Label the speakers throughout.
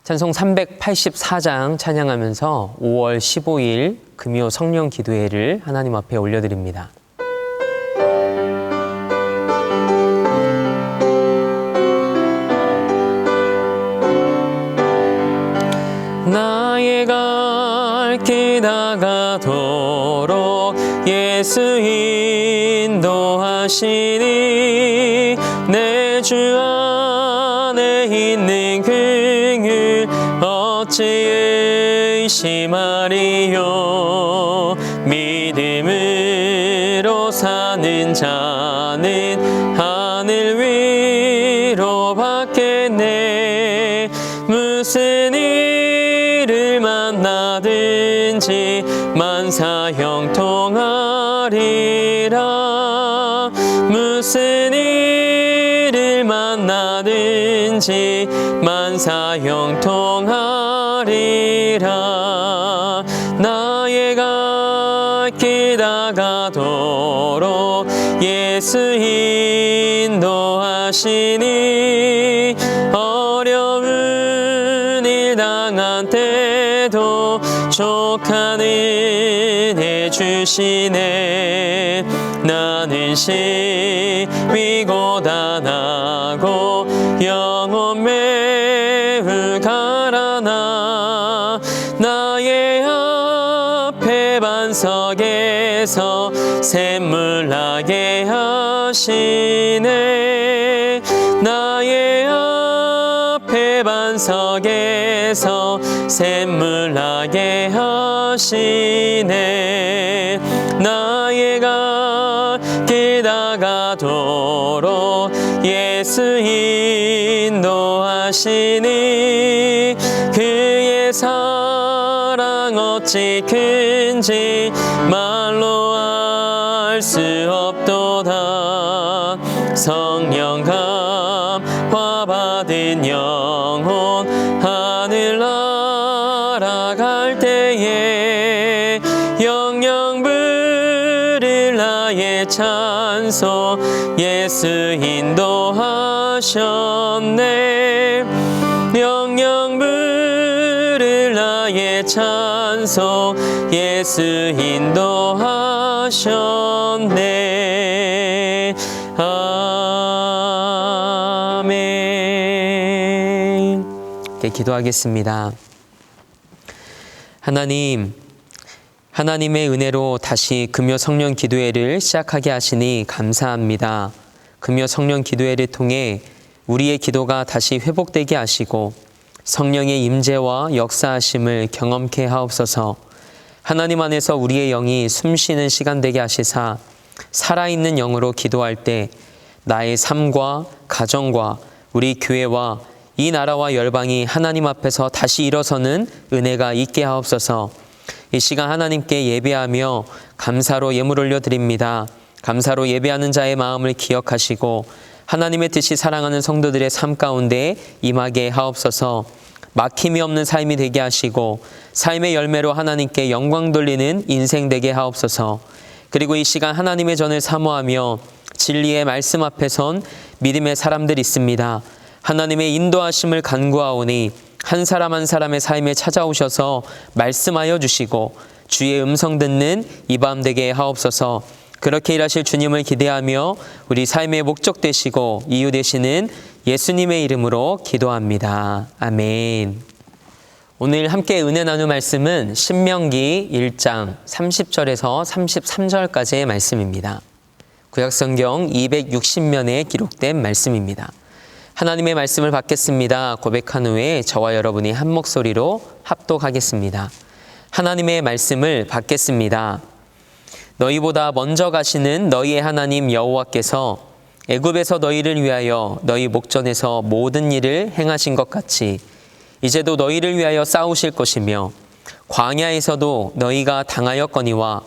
Speaker 1: 찬송 384장 찬양하면서 5월 15일 금요 성령 기도회를 하나님 앞에 올려드립니다. 나의 갈 길 다가도록 예수 인도하시니 내 주 안에 있는 긍휼 어찌 의심하리요. 믿음으로 사는 자는 하늘 위로 받겠네. 무슨 일을 만나든지 만사 형통하리라. 무슨 일을 만나든지 만사 형통하리라. 나의 갈 길 다가도록 예수 인도하시니 어려운 일 당한 때도 족한 은혜 주시네. 나는 시위 고단하고 영혼 매우 가라나. 나의 앞에 반석에서 샘물 나게 하시네. 나의 앞에 반석에서 샘물 나게 하시네. 나의 갈 길 다가도록 예수 인도하시니 그의 사랑 어찌 큰지 말로 알 수 없도다. 성령 감화 받은 영혼 하늘 날아갈 때에 영영 부를 나의 찬송 예수 인도하셨네. 영영 부를 나의 찬송 예수 인도하셨네. 아멘. 이렇게 기도하겠습니다. 하나님의 은혜로 다시 금요 성령 기도회를 시작하게 하시니 감사합니다. 금요 성령 기도회를 통해 우리의 기도가 다시 회복되게 하시고 성령의 임재와 역사하심을 경험케 하옵소서. 하나님 안에서 우리의 영이 숨쉬는 시간 되게 하시사 살아있는 영으로 기도할 때 나의 삶과 가정과 우리 교회와 이 나라와 열방이 하나님 앞에서 다시 일어서는 은혜가 있게 하옵소서. 이 시간 하나님께 예배하며 감사로 예물 올려드립니다. 감사로 예배하는 자의 마음을 기억하시고 하나님의 뜻이 사랑하는 성도들의 삶 가운데 임하게 하옵소서. 막힘이 없는 삶이 되게 하시고 삶의 열매로 하나님께 영광 돌리는 인생 되게 하옵소서. 그리고 이 시간 하나님의 전을 사모하며 진리의 말씀 앞에 선 믿음의 사람들 있습니다. 하나님의 인도하심을 간구하오니 한 사람 한 사람의 삶에 찾아오셔서 말씀하여 주시고 주의 음성 듣는 이 밤 되게 하옵소서. 그렇게 일하실 주님을 기대하며 우리 삶의 목적 되시고 이유 되시는 예수님의 이름으로 기도합니다. 아멘. 오늘 함께 은혜 나눌 말씀은 신명기 1장 30절에서 33절까지의 말씀입니다. 구약성경 260면에 기록된 말씀입니다. 하나님의 말씀을 받겠습니다. 고백한 후에 저와 여러분이 한 목소리로 합독하겠습니다. 하나님의 말씀을 받겠습니다. 너희보다 먼저 가시는 너희의 하나님 여호와께서 애굽에서 너희를 위하여 너희 목전에서 모든 일을 행하신 것 같이 이제도 너희를 위하여 싸우실 것이며 광야에서도 너희가 당하였거니와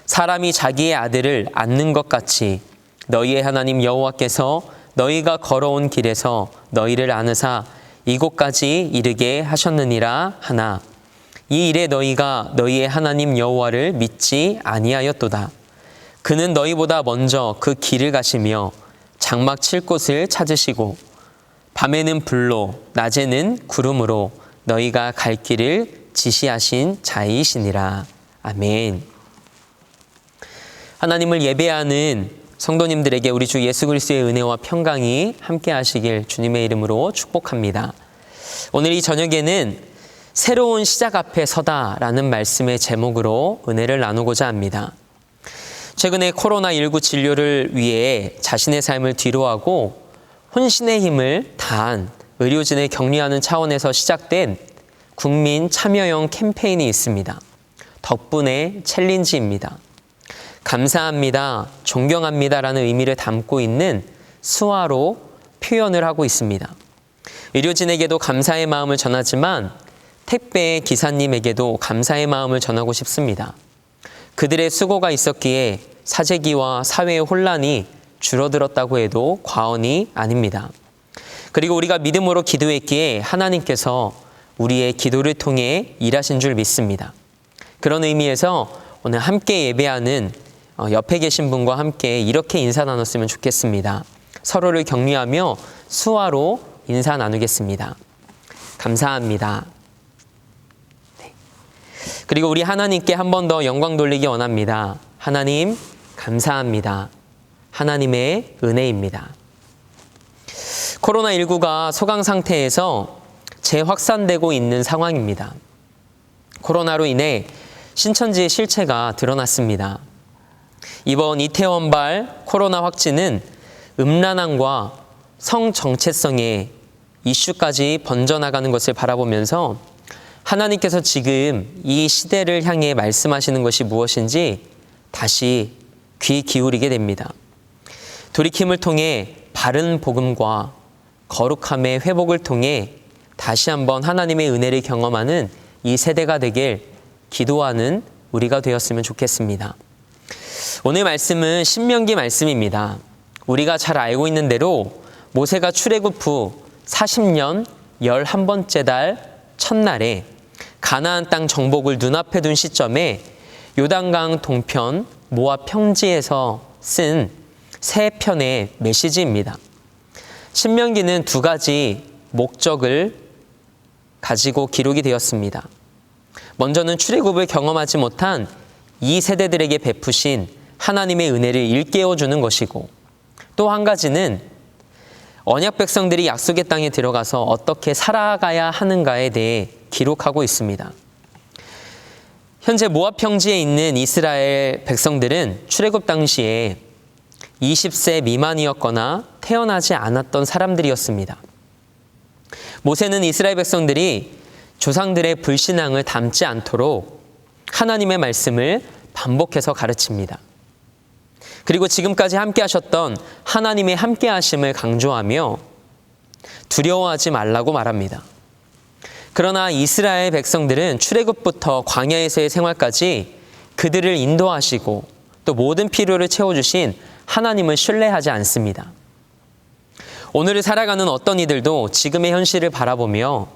Speaker 1: 사람이 자기의 아들을 앉는 것 같이 너희의 하나님 여호와께서 너희가 걸어온 길에서 너희를 안으사 이곳까지 이르게 하셨느니라 하나 이 일에 너희가 너희의 하나님 여호와를 믿지 아니하였도다. 그는 너희보다 먼저 그 길을 가시며 장막 칠 곳을 찾으시고 밤에는 불로 낮에는 구름으로 너희가 갈 길을 지시하신 자이시니라. 아멘. 하나님을 예배하는 성도님들에게 우리 주 예수 그리스도의 은혜와 평강이 함께 하시길 주님의 이름으로 축복합니다. 오늘 이 저녁에는 새로운 시작 앞에 서다라는 말씀의 제목으로 은혜를 나누고자 합니다. 최근에 코로나19 진료를 위해 자신의 삶을 뒤로하고 혼신의 힘을 다한 의료진을 격려하는 차원에서 시작된 국민 참여형 캠페인이 있습니다. 덕분에 챌린지입니다. 감사합니다, 존경합니다라는 의미를 담고 있는 수화로 표현을 하고 있습니다. 의료진에게도 감사의 마음을 전하지만 택배 기사님에게도 감사의 마음을 전하고 싶습니다. 그들의 수고가 있었기에 사재기와 사회의 혼란이 줄어들었다고 해도 과언이 아닙니다. 그리고 우리가 믿음으로 기도했기에 하나님께서 우리의 기도를 통해 일하신 줄 믿습니다. 그런 의미에서 오늘 함께 예배하는 옆에 계신 분과 함께 이렇게 인사 나눴으면 좋겠습니다. 서로를 격려하며 수화로 인사 나누겠습니다. 감사합니다. 네. 그리고 우리 하나님께 한 번 더 영광 돌리기 원합니다. 하나님, 감사합니다. 하나님의 은혜입니다. 코로나19가 소강 상태에서 재확산되고 있는 상황입니다. 코로나로 인해 신천지의 실체가 드러났습니다. 이번 이태원발 코로나 확진은 음란함과 성정체성의 이슈까지 번져나가는 것을 바라보면서 하나님께서 지금 이 시대를 향해 말씀하시는 것이 무엇인지 다시 귀 기울이게 됩니다. 돌이킴을 통해 바른 복음과 거룩함의 회복을 통해 다시 한번 하나님의 은혜를 경험하는 이 세대가 되길 기도하는 우리가 되었으면 좋겠습니다. 오늘 말씀은 신명기 말씀입니다. 우리가 잘 알고 있는 대로 모세가 출애굽 후 40년 11번째 달 첫날에 가나안 땅 정복을 눈앞에 둔 시점에 요단강 동편 모압 평지에서 쓴 세 편의 메시지입니다. 신명기는 두 가지 목적을 가지고 기록이 되었습니다. 먼저는 출애굽을 경험하지 못한 이 세대들에게 베푸신 하나님의 은혜를 일깨워주는 것이고, 또 한 가지는 언약 백성들이 약속의 땅에 들어가서 어떻게 살아가야 하는가에 대해 기록하고 있습니다. 현재 모압 평지에 있는 이스라엘 백성들은 출애굽 당시에 20세 미만이었거나 태어나지 않았던 사람들이었습니다. 모세는 이스라엘 백성들이 조상들의 불신앙을 닮지 않도록 하나님의 말씀을 반복해서 가르칩니다. 그리고 지금까지 함께 하셨던 하나님의 함께 하심을 강조하며 두려워하지 말라고 말합니다. 그러나 이스라엘 백성들은 출애굽부터 광야에서의 생활까지 그들을 인도하시고 또 모든 필요를 채워주신 하나님을 신뢰하지 않습니다. 오늘을 살아가는 어떤 이들도 지금의 현실을 바라보며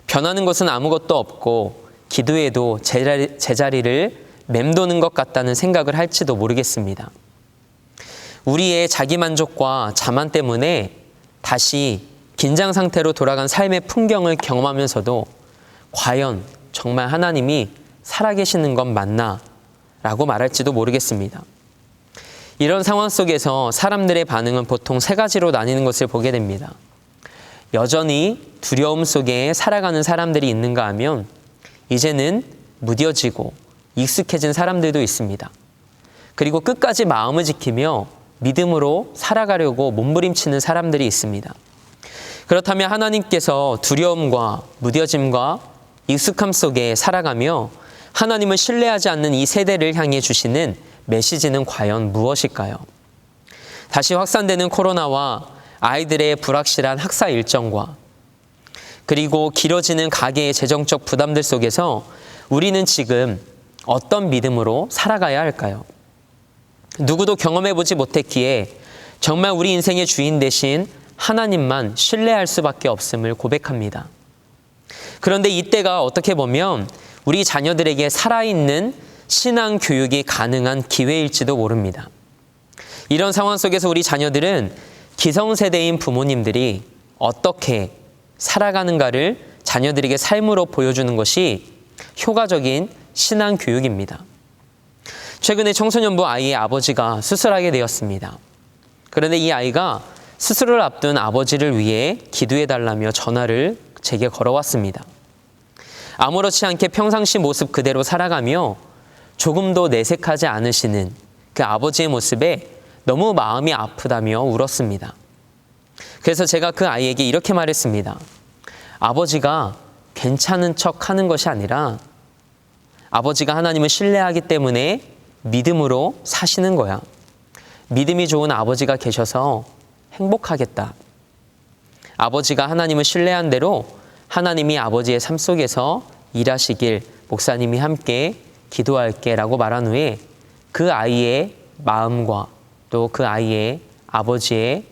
Speaker 1: 변하는 것은 아무것도 없고 기도에도 제자리를 맴도는 것 같다는 생각을 할지도 모르겠습니다. 우리의 자기만족과 자만 때문에 다시 긴장 상태로 돌아간 삶의 풍경을 경험하면서도 과연 정말 하나님이 살아계시는 건 맞나? 라고 말할지도 모르겠습니다. 이런 상황 속에서 사람들의 반응은 보통 세 가지로 나뉘는 것을 보게 됩니다. 여전히 두려움 속에 살아가는 사람들이 있는가 하면 이제는 무뎌지고 익숙해진 사람들도 있습니다. 그리고 끝까지 마음을 지키며 믿음으로 살아가려고 몸부림치는 사람들이 있습니다. 그렇다면 하나님께서 두려움과 무뎌짐과 익숙함 속에 살아가며 하나님을 신뢰하지 않는 이 세대를 향해 주시는 메시지는 과연 무엇일까요? 다시 확산되는 코로나와 아이들의 불확실한 학사 일정과 그리고 길어지는 가계의 재정적 부담들 속에서 우리는 지금 어떤 믿음으로 살아가야 할까요? 누구도 경험해보지 못했기에 정말 우리 인생의 주인 대신 하나님만 신뢰할 수밖에 없음을 고백합니다. 그런데 이때가 어떻게 보면 우리 자녀들에게 살아있는 신앙 교육이 가능한 기회일지도 모릅니다. 이런 상황 속에서 우리 자녀들은 기성세대인 부모님들이 어떻게 살아가는가를 자녀들에게 삶으로 보여주는 것이 효과적인 신앙 교육입니다. 최근에 청소년부 아이의 아버지가 수술하게 되었습니다. 그런데 이 아이가 수술을 앞둔 아버지를 위해 기도해달라며 전화를 제게 걸어왔습니다. 아무렇지 않게 평상시 모습 그대로 살아가며 조금도 내색하지 않으시는 그 아버지의 모습에 너무 마음이 아프다며 울었습니다. 그래서 제가 그 아이에게 이렇게 말했습니다. 아버지가 괜찮은 척 하는 것이 아니라 아버지가 하나님을 신뢰하기 때문에 믿음으로 사시는 거야. 믿음이 좋은 아버지가 계셔서 행복하겠다. 아버지가 하나님을 신뢰한 대로 하나님이 아버지의 삶 속에서 일하시길 목사님이 함께 기도할게 라고 말한 후에 그 아이의 마음과 또 그 아이의 아버지의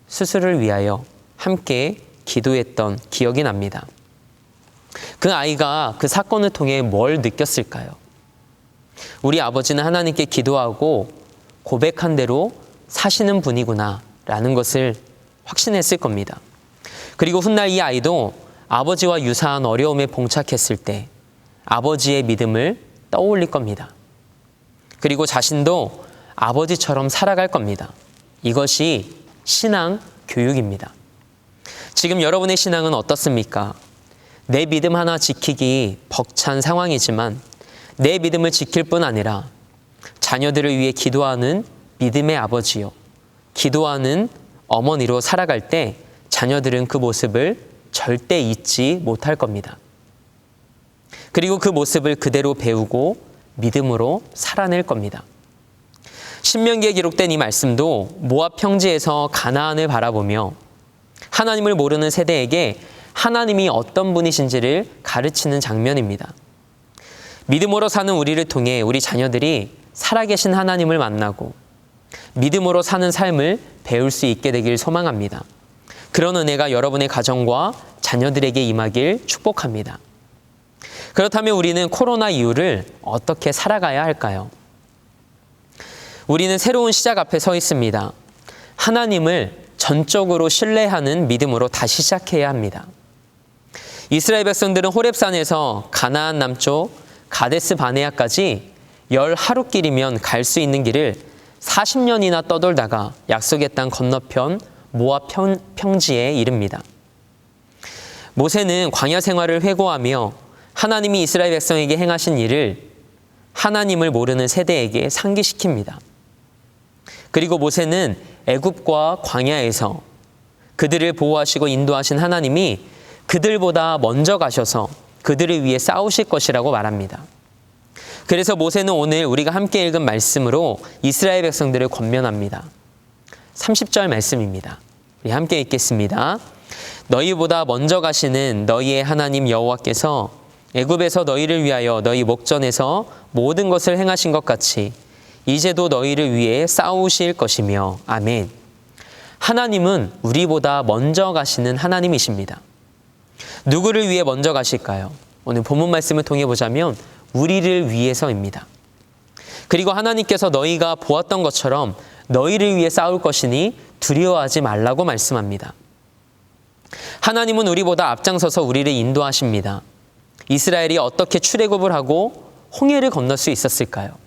Speaker 1: 수술을 위하여 함께 기도했던 기억이 납니다. 그 아이가 그 사건을 통해 뭘 느꼈을까요? 우리 아버지는 하나님께 기도하고 고백한 대로 사시는 분이구나 라는 것을 확신했을 겁니다. 그리고 훗날 이 아이도 아버지와 유사한 어려움에 봉착했을 때 아버지의 믿음을 떠올릴 겁니다. 그리고 자신도 아버지처럼 살아갈 겁니다. 이것이 신앙 교육입니다. 지금 여러분의 신앙은 어떻습니까? 내 믿음 하나 지키기 벅찬 상황이지만 내 믿음을 지킬 뿐 아니라 자녀들을 위해 기도하는 믿음의 아버지요, 기도하는 어머니로 살아갈 때 자녀들은 그 모습을 절대 잊지 못할 겁니다. 그리고 그 모습을 그대로 배우고 믿음으로 살아낼 겁니다. 신명기에 기록된 이 말씀도 모압 평지에서 가나안을 바라보며 하나님을 모르는 세대에게 하나님이 어떤 분이신지를 가르치는 장면입니다. 믿음으로 사는 우리를 통해 우리 자녀들이 살아계신 하나님을 만나고 믿음으로 사는 삶을 배울 수 있게 되길 소망합니다. 그런 은혜가 여러분의 가정과 자녀들에게 임하길 축복합니다. 그렇다면 우리는 코로나 이후를 어떻게 살아가야 할까요? 우리는 새로운 시작 앞에 서 있습니다. 하나님을 전적으로 신뢰하는 믿음으로 다시 시작해야 합니다. 이스라엘 백성들은 호렙산에서 가나안 남쪽 가데스 바네아까지 10하루길이면 갈 수 있는 길을 40년이나 떠돌다가 약속의 땅 건너편 모압 평지에 이릅니다. 모세는 광야 생활을 회고하며 하나님이 이스라엘 백성에게 행하신 일을 하나님을 모르는 세대에게 상기시킵니다. 그리고 모세는 애굽과 광야에서 그들을 보호하시고 인도하신 하나님이 그들보다 먼저 가셔서 그들을 위해 싸우실 것이라고 말합니다. 그래서 모세는 오늘 우리가 함께 읽은 말씀으로 이스라엘 백성들을 권면합니다. 30절 말씀입니다. 우리 함께 읽겠습니다. 너희보다 먼저 가시는 너희의 하나님 여호와께서 애굽에서 너희를 위하여 너희 목전에서 모든 것을 행하신 것 같이 이제도 너희를 위해 싸우실 것이며. 아멘. 하나님은 우리보다 먼저 가시는 하나님이십니다. 누구를 위해 먼저 가실까요? 오늘 본문 말씀을 통해 보자면 우리를 위해서입니다. 그리고 하나님께서 너희가 보았던 것처럼 너희를 위해 싸울 것이니 두려워하지 말라고 말씀합니다. 하나님은 우리보다 앞장서서 우리를 인도하십니다. 이스라엘이 어떻게 출애굽을 하고 홍해를 건널 수 있었을까요?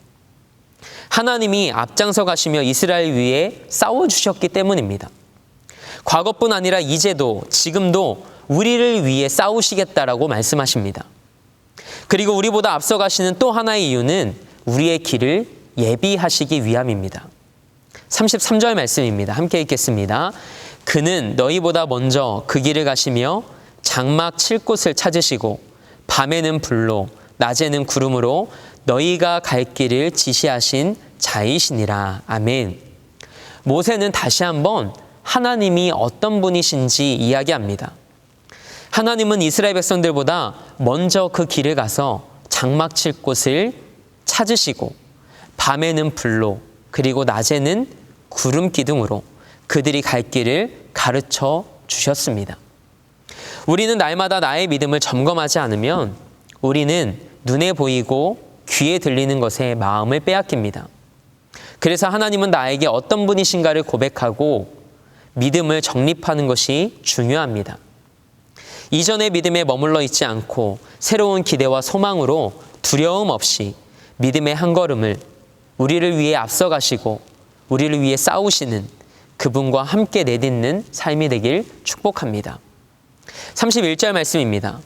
Speaker 1: 하나님이 앞장서 가시며 이스라엘 위해 싸워주셨기 때문입니다. 과거뿐 아니라 이제도 지금도 우리를 위해 싸우시겠다라고 말씀하십니다. 그리고 우리보다 앞서 가시는 또 하나의 이유는 우리의 길을 예비하시기 위함입니다. 33절 말씀입니다. 함께 읽겠습니다. 그는 너희보다 먼저 그 길을 가시며 장막 칠 곳을 찾으시고 밤에는 불로 낮에는 구름으로 너희가 갈 길을 지시하신 자이시니라. 아멘. 모세는 다시 한번 하나님이 어떤 분이신지 이야기합니다. 하나님은 이스라엘 백성들보다 먼저 그 길을 가서 장막 칠 곳을 찾으시고 밤에는 불로 그리고 낮에는 구름 기둥으로 그들이 갈 길을 가르쳐 주셨습니다. 우리는 날마다 나의 믿음을 점검하지 않으면 우리는 눈에 보이고 귀에 들리는 것에 마음을 빼앗깁니다. 그래서 하나님은 나에게 어떤 분이신가를 고백하고 믿음을 정립하는 것이 중요합니다. 이전의 믿음에 머물러 있지 않고 새로운 기대와 소망으로 두려움 없이 믿음의 한 걸음을 우리를 위해 앞서가시고 우리를 위해 싸우시는 그분과 함께 내딛는 삶이 되길 축복합니다. 31절 말씀입니다.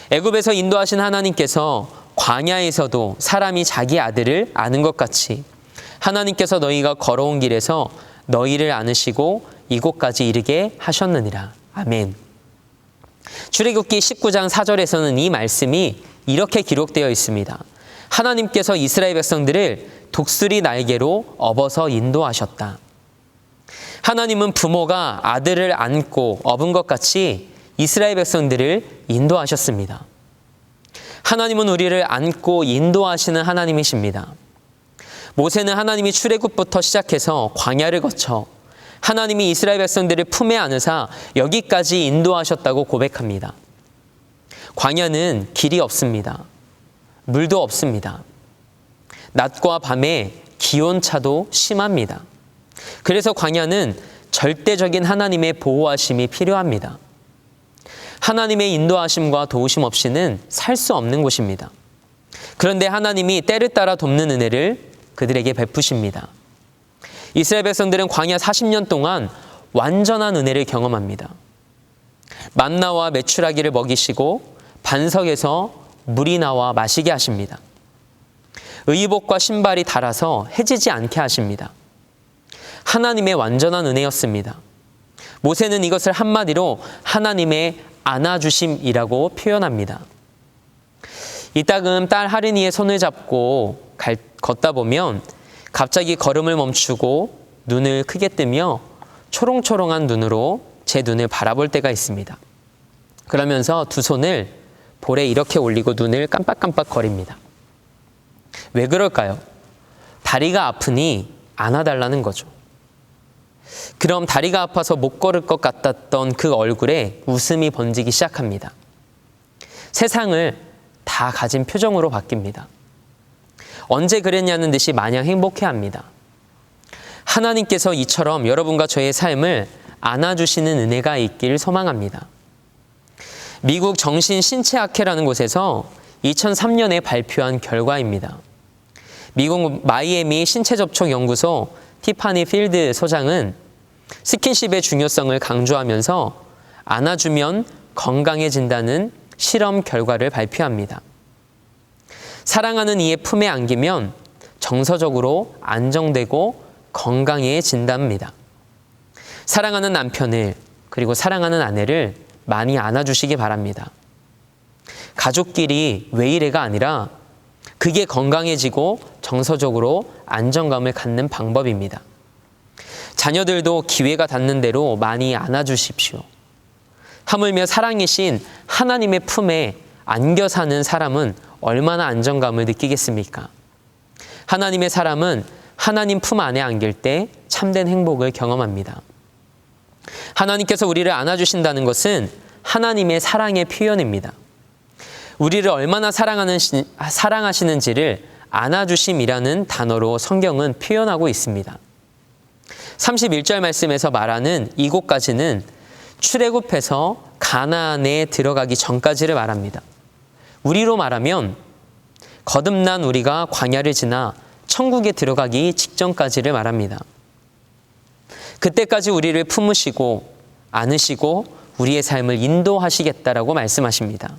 Speaker 1: 애굽에서 인도하신 하나님께서 광야에서도 사람이 자기 아들을 아는 것 같이 하나님께서 너희가 걸어온 길에서 너희를 안으시고 이곳까지 이르게 하셨느니라. 아멘. 출애굽기 19장 4절에서는 이 말씀이 이렇게 기록되어 있습니다. 하나님께서 이스라엘 백성들을 독수리 날개로 업어서 인도하셨다. 하나님은 부모가 아들을 안고 업은 것 같이 이스라엘 백성들을 인도하셨습니다. 하나님은 우리를 안고 인도하시는 하나님이십니다. 모세는 하나님이 출애굽부터 시작해서 광야를 거쳐 하나님이 이스라엘 백성들을 품에 안으사 여기까지 인도하셨다고 고백합니다. 광야는 길이 없습니다. 물도 없습니다. 낮과 밤에 기온차도 심합니다. 그래서 광야는 절대적인 하나님의 보호하심이 필요합니다. 하나님의 인도하심과 도우심 없이는 살 수 없는 곳입니다. 그런데 하나님이 때를 따라 돕는 은혜를 그들에게 베푸십니다. 이스라엘 백성들은 광야 40년 동안 완전한 은혜를 경험합니다. 만나와 메추라기를 먹이시고 반석에서 물이 나와 마시게 하십니다. 의복과 신발이 닳아서 해지지 않게 하십니다. 하나님의 완전한 은혜였습니다. 모세는 이것을 한마디로 하나님의 안아주심이라고 표현합니다. 이따금 딸 하린이의 손을 잡고 걷다 보면 갑자기 걸음을 멈추고 눈을 크게 뜨며 초롱초롱한 눈으로 제 눈을 바라볼 때가 있습니다. 그러면서 두 손을 볼에 이렇게 올리고 눈을 깜빡깜빡 거립니다. 왜 그럴까요? 다리가 아프니 안아달라는 거죠. 그럼 다리가 아파서 못 걸을 것 같았던 그 얼굴에 웃음이 번지기 시작합니다. 세상을 다 가진 표정으로 바뀝니다. 언제 그랬냐는 듯이 마냥 행복해합니다. 하나님께서 이처럼 여러분과 저의 삶을 안아주시는 은혜가 있길 소망합니다. 미국 정신신체학회라는 곳에서 2003년에 발표한 결과입니다. 미국 마이애미 신체접촉연구소 티파니 필드 소장은 스킨십의 중요성을 강조하면서 안아주면 건강해진다는 실험 결과를 발표합니다. 사랑하는 이의 품에 안기면 정서적으로 안정되고 건강해진답니다. 사랑하는 남편을 그리고 사랑하는 아내를 많이 안아주시기 바랍니다. 가족끼리 왜 이래가 아니라 그게 건강해지고 정서적으로 안정감을 갖는 방법입니다. 자녀들도 기회가 닿는 대로 많이 안아주십시오. 하물며 사랑이신 하나님의 품에 안겨 사는 사람은 얼마나 안정감을 느끼겠습니까? 하나님의 사람은 하나님 품 안에 안길 때 참된 행복을 경험합니다. 하나님께서 우리를 안아주신다는 것은 하나님의 사랑의 표현입니다. 우리를 얼마나 사랑하시는지를 안아주심이라는 단어로 성경은 표현하고 있습니다. 31절 말씀에서 말하는 이곳까지는 출애굽해서 가나안에 들어가기 전까지를 말합니다. 우리로 말하면 거듭난 우리가 광야를 지나 천국에 들어가기 직전까지를 말합니다. 그때까지 우리를 품으시고 안으시고 우리의 삶을 인도하시겠다라고 말씀하십니다.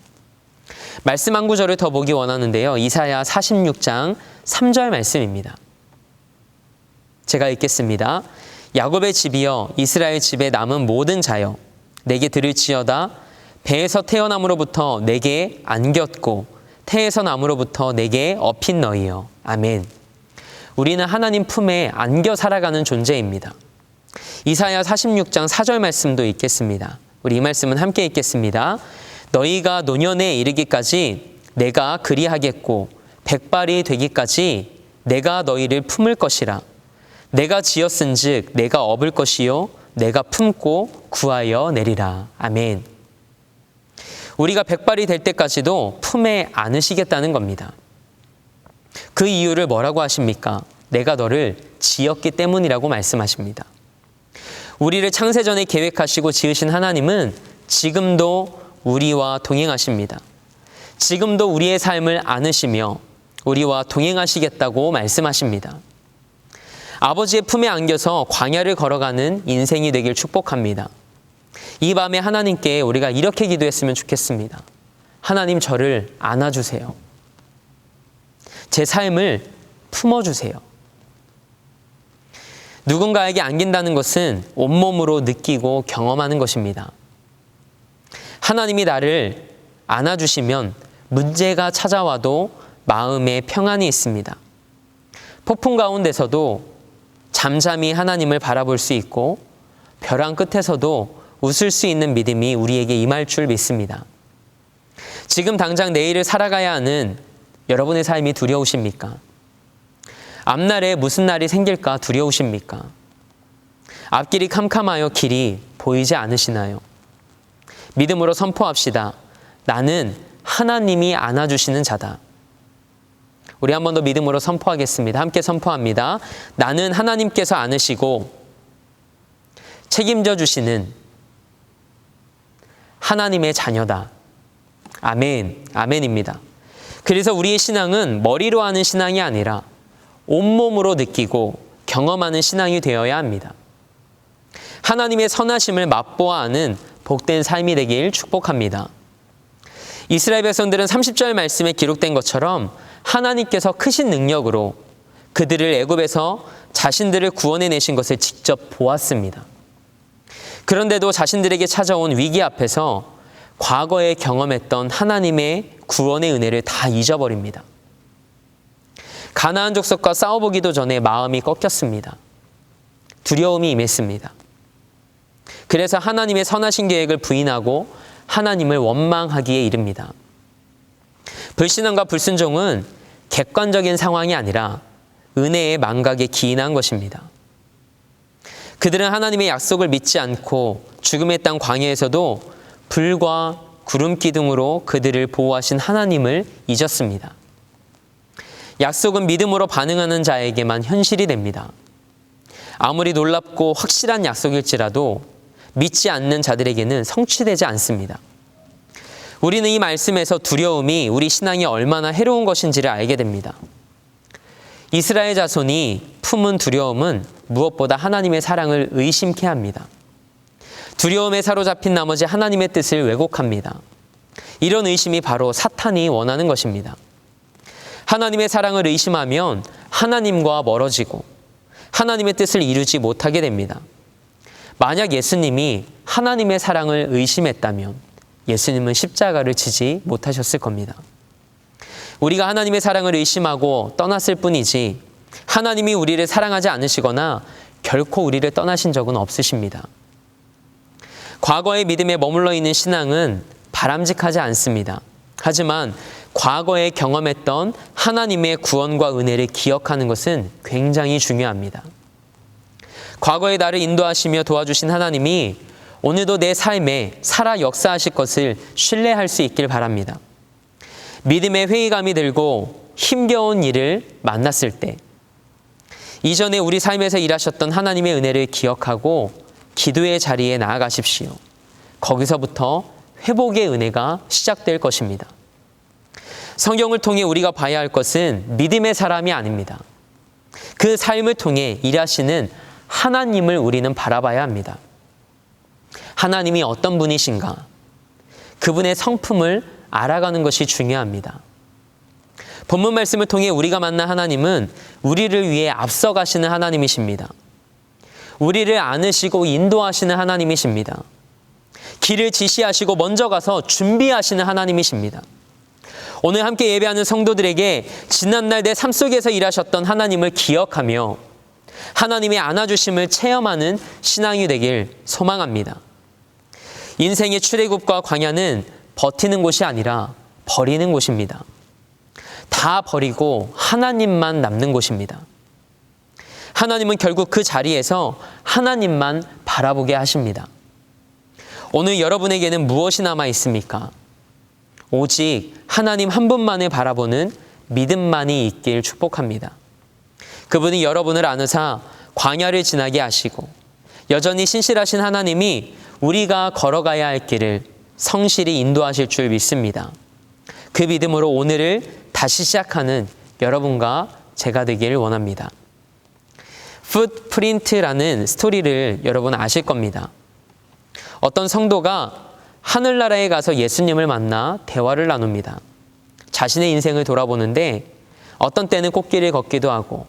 Speaker 1: 말씀 한 구절을 더 보기 원하는데요. 이사야 46장 3절 말씀입니다. 제가 읽겠습니다. 야곱의 집이여 이스라엘 집에 남은 모든 자여 내게 들을지어다. 배에서 태어남으로부터 내게 안겼고 태에서 남으로부터 내게 업힌 너희여. 아멘. 우리는 하나님 품에 안겨 살아가는 존재입니다. 이사야 46장 4절 말씀도 읽겠습니다. 우리 이 말씀은 함께 읽겠습니다. 너희가 노년에 이르기까지 내가 그리하겠고 백발이 되기까지 내가 너희를 품을 것이라. 내가 지었은즉 내가 업을 것이요 내가 품고 구하여 내리라. 아멘. 우리가 백발이 될 때까지도 품에 안으시겠다는 겁니다. 그 이유를 뭐라고 하십니까? 내가 너를 지었기 때문이라고 말씀하십니다. 우리를 창세전에 계획하시고 지으신 하나님은 지금도 우리와 동행하십니다. 지금도 우리의 삶을 안으시며 우리와 동행하시겠다고 말씀하십니다. 아버지의 품에 안겨서 광야를 걸어가는 인생이 되길 축복합니다. 이 밤에 하나님께 우리가 이렇게 기도했으면 좋겠습니다. 하나님, 저를 안아주세요. 제 삶을 품어주세요. 누군가에게 안긴다는 것은 온몸으로 느끼고 경험하는 것입니다. 하나님이 나를 안아주시면 문제가 찾아와도 마음에 평안이 있습니다. 폭풍 가운데서도 잠잠히 하나님을 바라볼 수 있고 벼랑 끝에서도 웃을 수 있는 믿음이 우리에게 임할 줄 믿습니다. 지금 당장 내일을 살아가야 하는 여러분의 삶이 두려우십니까? 앞날에 무슨 날이 생길까 두려우십니까? 앞길이 캄캄하여 길이 보이지 않으시나요? 믿음으로 선포합시다. 나는 하나님이 안아주시는 자다. 우리 한 번 더 믿음으로 선포하겠습니다. 함께 선포합니다. 나는 하나님께서 안으시고 책임져 주시는 하나님의 자녀다. 아멘, 아멘입니다. 그래서 우리의 신앙은 머리로 하는 신앙이 아니라 온몸으로 느끼고 경험하는 신앙이 되어야 합니다. 하나님의 선하심을 맛보아하는 복된 삶이 되길 축복합니다. 이스라엘 백성들은 30절 말씀에 기록된 것처럼 하나님께서 크신 능력으로 그들을 애굽에서 자신들을 구원해내신 것을 직접 보았습니다. 그런데도 자신들에게 찾아온 위기 앞에서 과거에 경험했던 하나님의 구원의 은혜를 다 잊어버립니다. 가나안 족속과 싸워보기도 전에 마음이 꺾였습니다. 두려움이 임했습니다. 그래서 하나님의 선하신 계획을 부인하고 하나님을 원망하기에 이릅니다. 불신앙과 불순종은 객관적인 상황이 아니라 은혜의 망각에 기인한 것입니다. 그들은 하나님의 약속을 믿지 않고 죽음의 땅 광야에서도 불과 구름 기둥으로 그들을 보호하신 하나님을 잊었습니다. 약속은 믿음으로 반응하는 자에게만 현실이 됩니다. 아무리 놀랍고 확실한 약속일지라도 믿지 않는 자들에게는 성취되지 않습니다. 우리는 이 말씀에서 두려움이 우리 신앙이 얼마나 해로운 것인지를 알게 됩니다. 이스라엘 자손이 품은 두려움은 무엇보다 하나님의 사랑을 의심케 합니다. 두려움에 사로잡힌 나머지 하나님의 뜻을 왜곡합니다. 이런 의심이 바로 사탄이 원하는 것입니다. 하나님의 사랑을 의심하면 하나님과 멀어지고 하나님의 뜻을 이루지 못하게 됩니다. 만약 예수님이 하나님의 사랑을 의심했다면 예수님은 십자가를 지지 못하셨을 겁니다. 우리가 하나님의 사랑을 의심하고 떠났을 뿐이지 하나님이 우리를 사랑하지 않으시거나 결코 우리를 떠나신 적은 없으십니다. 과거의 믿음에 머물러 있는 신앙은 바람직하지 않습니다. 하지만 과거에 경험했던 하나님의 구원과 은혜를 기억하는 것은 굉장히 중요합니다. 과거에 나를 인도하시며 도와주신 하나님이 오늘도 내 삶에 살아 역사하실 것을 신뢰할 수 있길 바랍니다. 믿음의 회의감이 들고 힘겨운 일을 만났을 때 이전에 우리 삶에서 일하셨던 하나님의 은혜를 기억하고 기도의 자리에 나아가십시오. 거기서부터 회복의 은혜가 시작될 것입니다. 성경을 통해 우리가 봐야 할 것은 믿음의 사람이 아닙니다. 그 삶을 통해 일하시는 하나님을 우리는 바라봐야 합니다. 하나님이 어떤 분이신가? 그분의 성품을 알아가는 것이 중요합니다. 본문 말씀을 통해 우리가 만난 하나님은 우리를 위해 앞서가시는 하나님이십니다. 우리를 안으시고 인도하시는 하나님이십니다. 길을 지시하시고 먼저 가서 준비하시는 하나님이십니다. 오늘 함께 예배하는 성도들에게 지난날 내 삶 속에서 일하셨던 하나님을 기억하며 하나님의 안아주심을 체험하는 신앙이 되길 소망합니다. 인생의 출애굽과 광야는 버티는 곳이 아니라 버리는 곳입니다. 다 버리고 하나님만 남는 곳입니다. 하나님은 결국 그 자리에서 하나님만 바라보게 하십니다. 오늘 여러분에게는 무엇이 남아 있습니까? 오직 하나님 한 분만을 바라보는 믿음만이 있길 축복합니다. 그분이 여러분을 안으사 광야를 지나게 하시고 여전히 신실하신 하나님이 우리가 걸어가야 할 길을 성실히 인도하실 줄 믿습니다. 그 믿음으로 오늘을 다시 시작하는 여러분과 제가 되기를 원합니다. 풋프린트라는 스토리를 여러분 아실 겁니다. 어떤 성도가 하늘나라에 가서 예수님을 만나 대화를 나눕니다. 자신의 인생을 돌아보는데 어떤 때는 꽃길을 걷기도 하고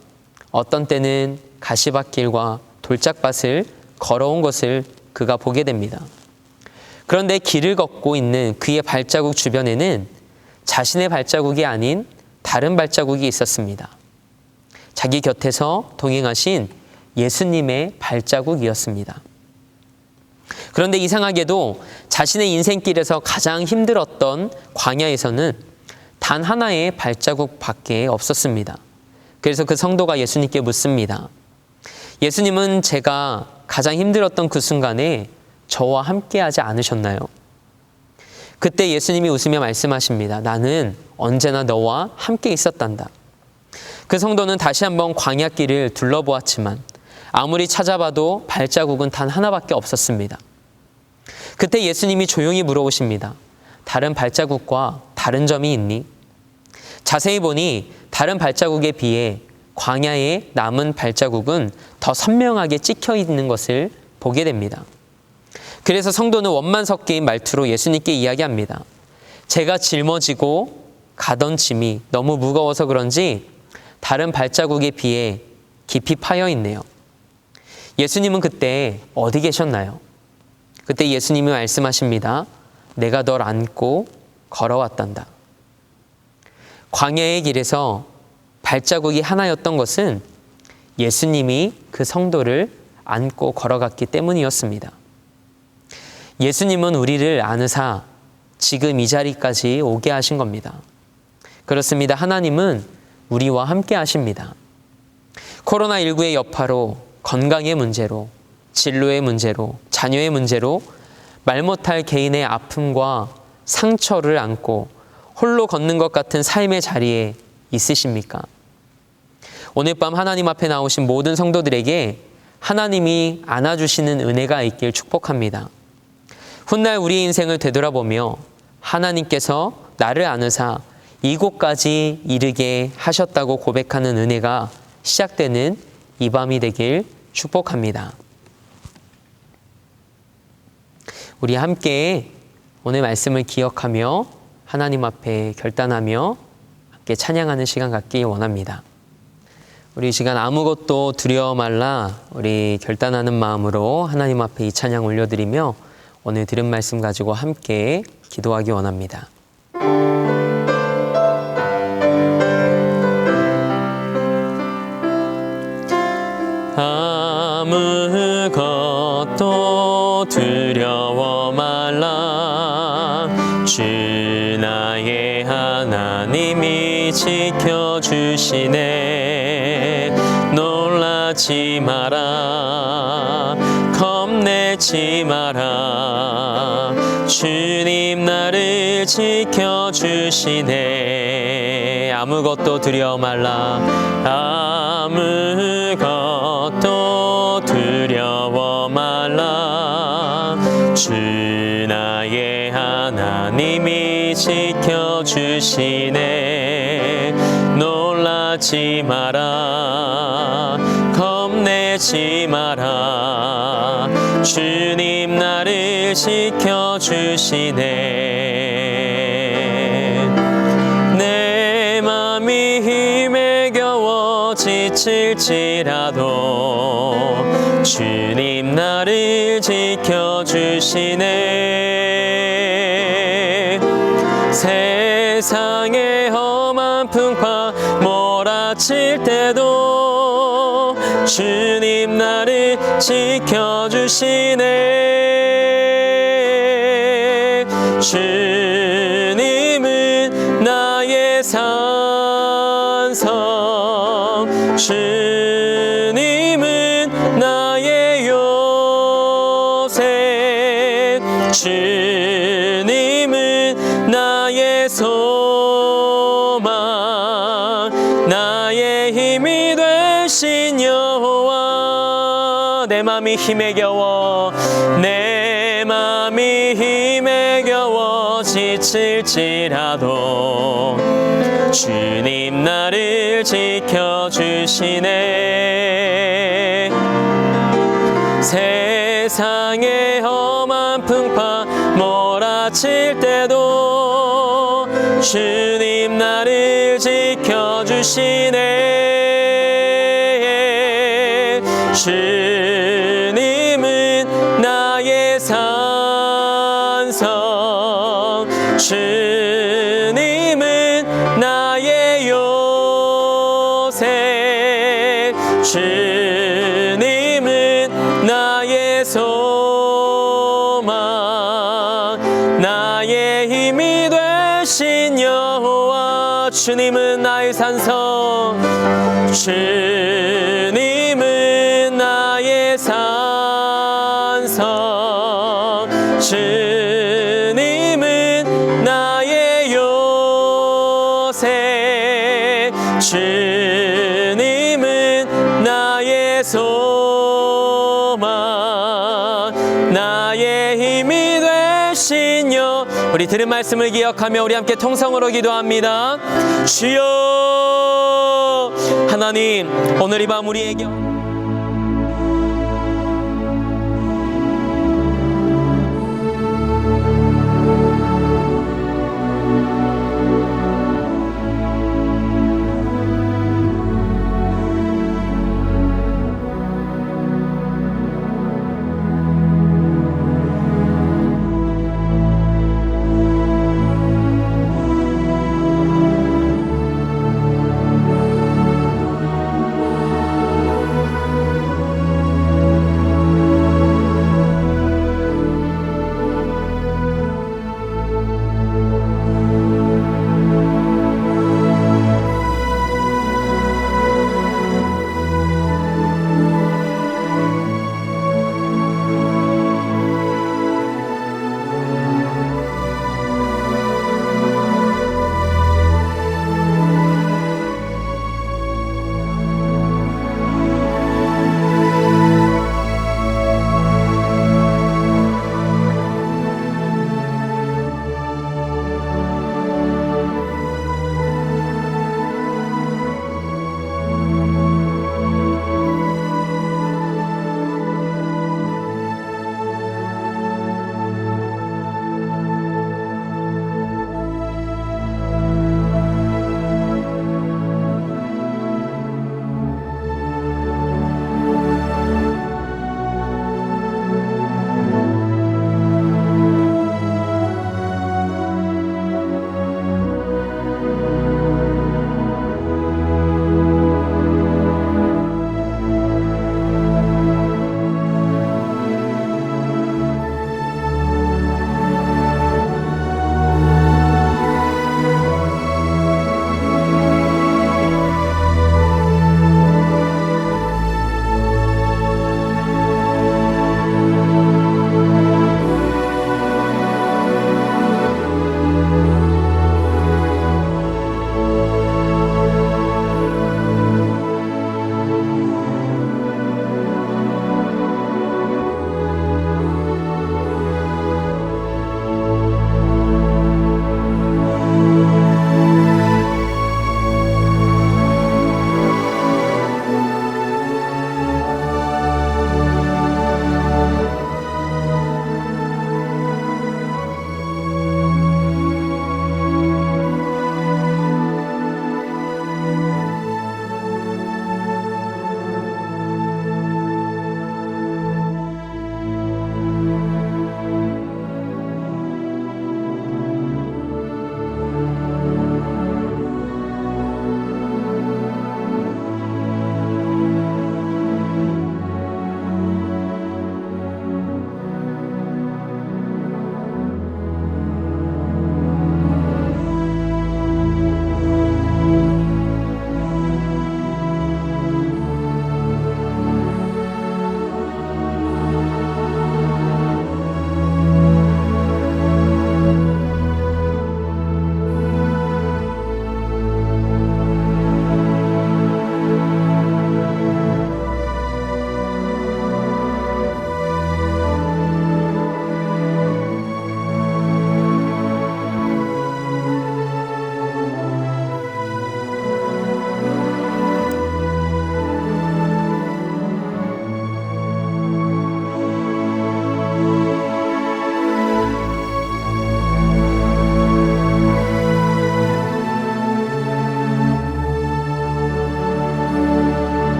Speaker 1: 어떤 때는 가시밭길과 돌짝밭을 걸어온 것을 그가 보게 됩니다. 그런데 길을 걷고 있는 그의 발자국 주변에는 자신의 발자국이 아닌 다른 발자국이 있었습니다. 자기 곁에서 동행하신 예수님의 발자국이었습니다. 그런데 이상하게도 자신의 인생길에서 가장 힘들었던 광야에서는 단 하나의 발자국밖에 없었습니다. 그래서 그 성도가 예수님께 묻습니다. 예수님은 제가 가장 힘들었던 그 순간에 저와 함께하지 않으셨나요? 그때 예수님이 웃으며 말씀하십니다. 나는 언제나 너와 함께 있었단다. 그 성도는 다시 한번 광야길을 둘러보았지만 아무리 찾아봐도 발자국은 단 하나밖에 없었습니다. 그때 예수님이 조용히 물어보십니다. 다른 발자국과 다른 점이 있니? 자세히 보니 다른 발자국에 비해 광야에 남은 발자국은 더 선명하게 찍혀 있는 것을 보게 됩니다. 그래서 성도는 원만 섞인 말투로 예수님께 이야기합니다. 제가 짊어지고 가던 짐이 너무 무거워서 그런지 다른 발자국에 비해 깊이 파여 있네요. 예수님은 그때 어디 계셨나요? 그때 예수님이 말씀하십니다. 내가 널 안고 걸어왔단다. 광야의 길에서 발자국이 하나였던 것은 예수님이 그 성도를 안고 걸어갔기 때문이었습니다. 예수님은 우리를 안으사 지금 이 자리까지 오게 하신 겁니다. 그렇습니다. 하나님은 우리와 함께 하십니다. 코로나19의 여파로 건강의 문제로 진로의 문제로 자녀의 문제로 말 못할 개인의 아픔과 상처를 안고 홀로 걷는 것 같은 삶의 자리에 있으십니까? 오늘 밤 하나님 앞에 나오신 모든 성도들에게 하나님이 안아주시는 은혜가 있길 축복합니다. 훗날 우리의 인생을 되돌아보며 하나님께서 나를 안으사 이곳까지 이르게 하셨다고 고백하는 은혜가 시작되는 이 밤이 되길 축복합니다. 우리 함께 오늘 말씀을 기억하며 하나님 앞에 결단하며 함께 찬양하는 시간 갖기 원합니다. 우리 이 시간 아무것도 두려워 말라 우리 결단하는 마음으로 하나님 앞에 이 찬양 올려드리며 오늘 들은 말씀 가지고 함께 기도하기 원합니다. 아무것도 두려워 말라 주 나의 하나님이 지켜주시네 놀라지 마라 겁내지 마라 주님 나를 지켜주시네 아무것도 두려워 말라 아무것도 두려워 말라 주 나의 하나님이 지켜주시네 놀라지 마라 겁내지 마라 주님 나를 지켜주시네 내 맘이 힘에 겨워 지칠지라도 주님 나를 지켜주시네 세상의 험한 풍파 몰아칠 때도 주님 나를 지켜주시네 주님은 나의 산성 주님은 나의 요새 주님은 나의 소망 나의 힘이 되신 여호와 내 맘이 힘에 겨워 내 맘이 힘에 겨워 지칠지라도 주님 나를 지켜주시네. 세상의 험한 풍파 몰아칠 때도 주님 나를 지켜주시네. 주님은 나의 산성, 주님은 나의 요새, 주님은 나의 소망, 나의 힘이 되신 여호와. 주님은 나의 산성, 주님은 나의 산성, 주님은 나의 요새, 주님은 나의 소망, 나의 힘이 되신 여. 우리 들은 말씀을 기억하며 우리 함께 통성으로 기도합니다. 주여, 하나님, 오늘 이 밤 우리에게